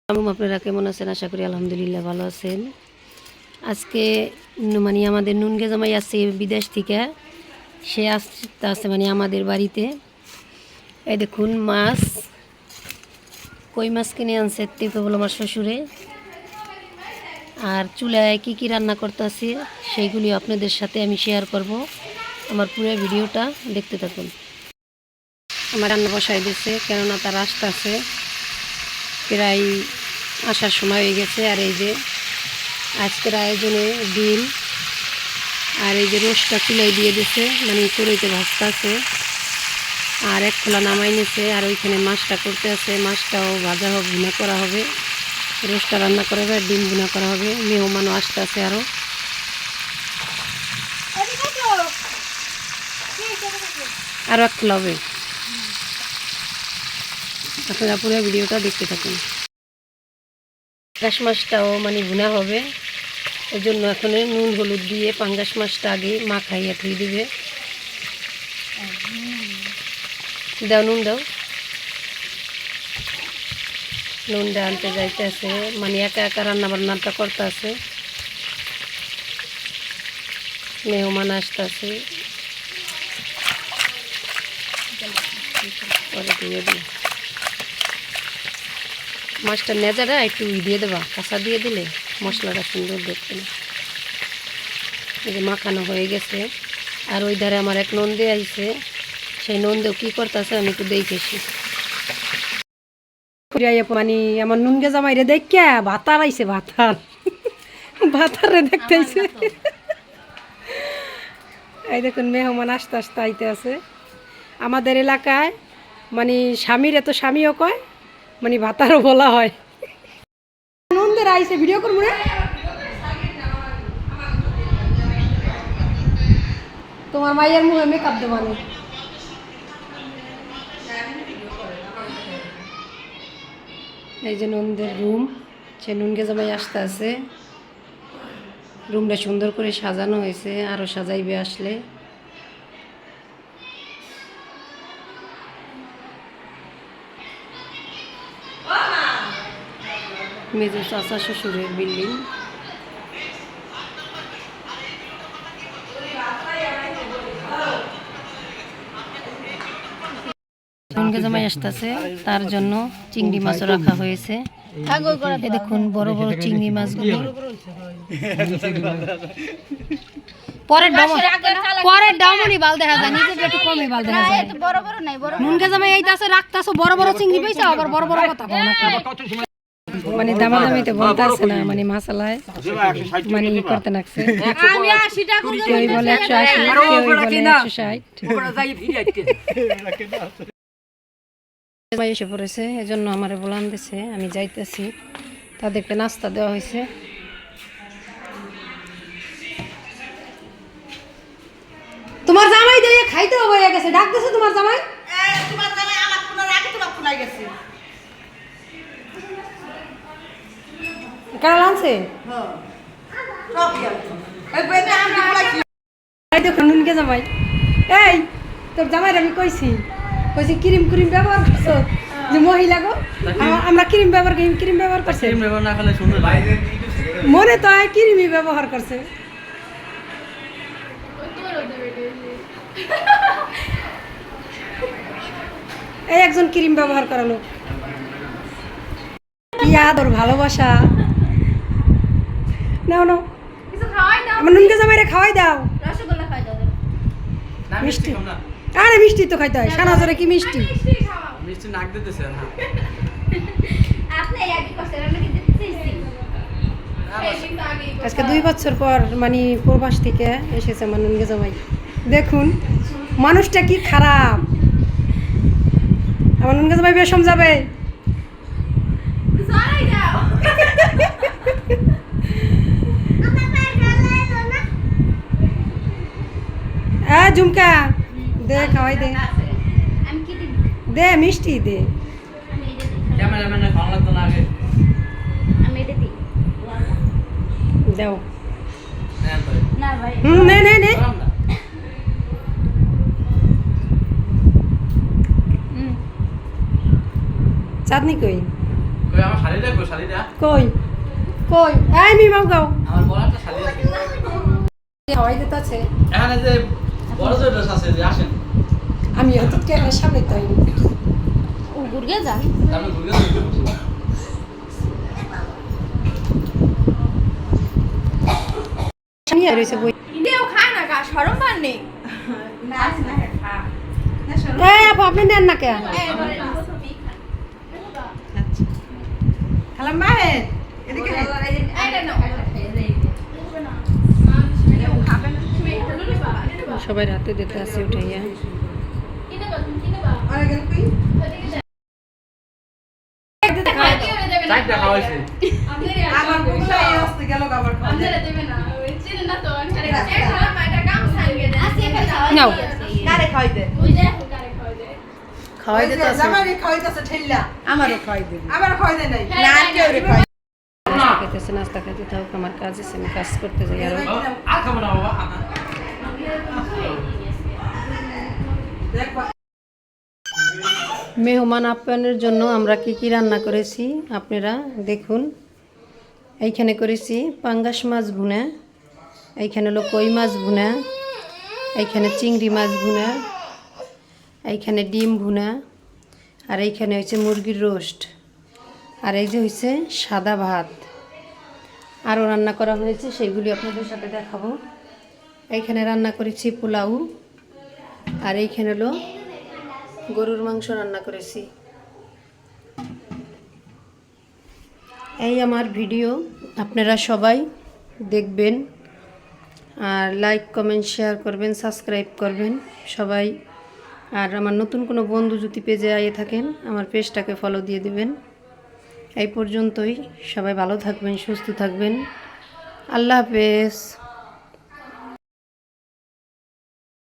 আপনারা কেমন আছেন? আশা করি আলহামদুলিল্লাহ ভালো আছেন। আজকে মানে আমাদের নুনগে জামাই আসছে বিদেশ থেকে, সে আসতে আছে মানে আমাদের বাড়িতে। এই দেখুন মাছ, কই মাছ কিনে আনছে টিপে বলে আমার শ্বশুরে। আর চুলায় কি কি রান্না করতে আছে সেইগুলি আপনাদের সাথে আমি শেয়ার করব। আমার পুরো ভিডিওটা দেখতে থাকুন। আমার রান্না বসাই দিচ্ছে, কেননা তার আসতে আছে, প্রায় আসার সময় হয়ে গেছে। আর এই যে আজকের আয়োজনে ডিম আর এই যে রোস্টটা চুলাই দিয়ে দিছে, মানে কড়াইতে ভাজতে আছে। আর এক খোলা নামাই নিছে, আর ওইখানে মাছটা করতে আছে। মাছটাও ভাজা হবে, ভুনা করা হবে, রোস্টটা রান্না করা হবে, ডিম ভুনা করা হবে। মেহমানও আসতে আছে আরও। আরও এক খোলা হবে। আপনারা পুরো ভিডিওটা দেখতে থাকুন। পাঙ্গাস মাছটাও মানে ভুনা হবে, ওই জন্য এখন নুন হলুদ দিয়ে পাঙ্গাস মাছটা আগে মাখাইয়া ধুয়ে দিবে। দাও নুন দাও, নুনটা আনতে যাইতে আছে, মানে একা একা রান্না বান্নাটা করতে আছে। মেহমান আসতে আছে, পরে দিয়ে দিই। মাছটা নেজারা একটু দিয়ে দেবা, কাঁচা দিয়ে দিলে মশলাটা সুন্দর দেখতে না। এই যে মাখানো হয়ে গেছে। আর ওই ধারে আমার এক নন্দে আইছে, সেই নন্দেও কী করতেছে আমি একটু দেখেছি। মানে আমার নুনগে জামাইরে দেখে ভাতার আইছে, ভাতার ভাতারে দেখতেছে। এই দেখুন মেহমান আস্তে আস্তে আইতে আছে। আমাদের এলাকায় মানে স্বামীর এত স্বামীও কয়, মানে ভাতারও বলা হয়। নন্দের আইছে, ভিডিও করবো না তোমার মায়ের মুখে মেকআপ দেবানে। এই যে নন্দের রুম, সে নুনগে জামাই আসতে আছে। রুমটা সুন্দর করে সাজানো হয়েছে, আরও সাজাইবে আসলে। মেজো চাচা শ্বশুরের বিল্ডিং। নুনগে জামাই আসতেছে, তার জন্য চিংড়ি মাছও রাখা হয়েছে। এই দেখুন বড় বড় চিংড়ি মাছগুলো। পরের ডামনি বাল দেখা যায়, নিজের একটু কমই বাল দেখা যায়। নুনগে জামাই এইতাছে রাখতাছে বড় বড় চিংড়ি পাইছে, আবার বড় বড় কথা বলে না। মানে দামাদামিতে বলতে আছে না, মানে মশলায় মানে করতে নাকছে। কেউ বলে 180, কেউ বলে 160। এসে পড়েছে, এজন্য আমার বলান দিছে, আমি যাইতেছি। তাদেরকে নাস্তা দেওয়া হয়েছে। তোমার জামাই দিয়ে খাইতে হয়ে গেছে, ডাক দিছে তোমার জামাই। তোমার জামাই আমার কোনার আগে তোমার কোনায় গেছে। কারা লানছে? হ্যাঁ সব গেছে। এই বেটা আমি বলাইছি। এই দেখুন নুনগে জামাই। এই তোর জামাইর আমি কইছি ক্রিম ব্যবহার করছো যে মহিলা গো, আমরা ক্রিম ব্যবহার করি, ক্রিম ব্যবহার করছে। ক্রিম ব্যবহার না করলে সুন্দর মনে তো হয় ক্রিমই ব্যবহার করছে। এই একজন ক্রিম ব্যবহার করা লোক, কি আদর ভালোবাসা। নাও নাও, আমার নুনগে জামাইরে খাওয়াই দাও। মিষ্টি, আরে মিষ্টি তো খাইতে হয়, সানা জোরে কি মিষ্টি। মিষ্টি নাক দিতেছে না আপনি একই করছেন, আমি কি দিতেছি। আজকে 2 বছর পর মানে প্রবাস থেকে এসেছে আমার নুনগে জামাই। দেখুন মানুষটা কি খারাপ। আমার নুনগে জামাই বেশম যাবে। ঝুমকা দে, খাওয়াই দে, দে মিষ্টি দে। দাও নে নে নে। চাঁদনি কই? কই আমার শাড়িটা কই শাড়িটা কই কই এই মিমাও গাও আমার বড় একটা শাড়ি আছে খাওয়াই দিতে আছে এখানে যে বড় যে ড্রেস আছে যে আসেন আমি হয়তো ক্যামেরার সামনে তাই ও গুরগে যা আমি ঘুরে যাই আমি আর হইছে বই ইন্ডিয়াও খায় না গা শরম পান নেই এই আপু আপনি নেন না কে খালাম মাহের এদিকে সবাই রাতে দিতে আছে উঠাইয়া চারটা খাওয়াইছে আমার বুঝলাই আসতে গেল আবার নাও কারে খাইতে খাওয়াই দিতে আছে জামাইরে খাইতেছে ঠেল্লা আমারও খাই দে আমার খাই দে নাই না আর কেউ রে খাই নাস্তা খাইতেছে নাস্তা খাইতে থাকুক আমার কাজ আছে আমি কাজ করতে যাই আরো আর খাবো না বাবা দেখবা মেহমান আপ্যায়নের জন্য আমরা কি কি রান্না করেছি আপনারা দেখুন এইখানে করেছি পাঙ্গাস মাছ ভুনা এইখানে হলো কই মাছ ভুনা এইখানে চিংড়ি মাছ ভুনা এইখানে ডিম ভুনা আর এইখানে হচ্ছে মুরগির রোস্ট আর এই যে হচ্ছে সাদা ভাত আরও রান্না করা হয়েছে সেগুলি আপনাদের সাথে দেখাবো এইখানে রান্না করেছি পোলাও আর এইখানে হলো গরুর মাংস রান্না করেছি এই আমার ভিডিও আপনারা সবাই দেখবেন আর লাইক কমেন্ট শেয়ার করবেন সাবস্ক্রাইব করবেন সবাই আর আমার নতুন কোনো বন্ধু যদি পেজে আইয়ে থাকেন আমার পেজটাকে ফলো দিয়ে দিবেন এই পর্যন্তই সবাই ভালো থাকবেন সুস্থ থাকবেন আল্লাহ হাফেজ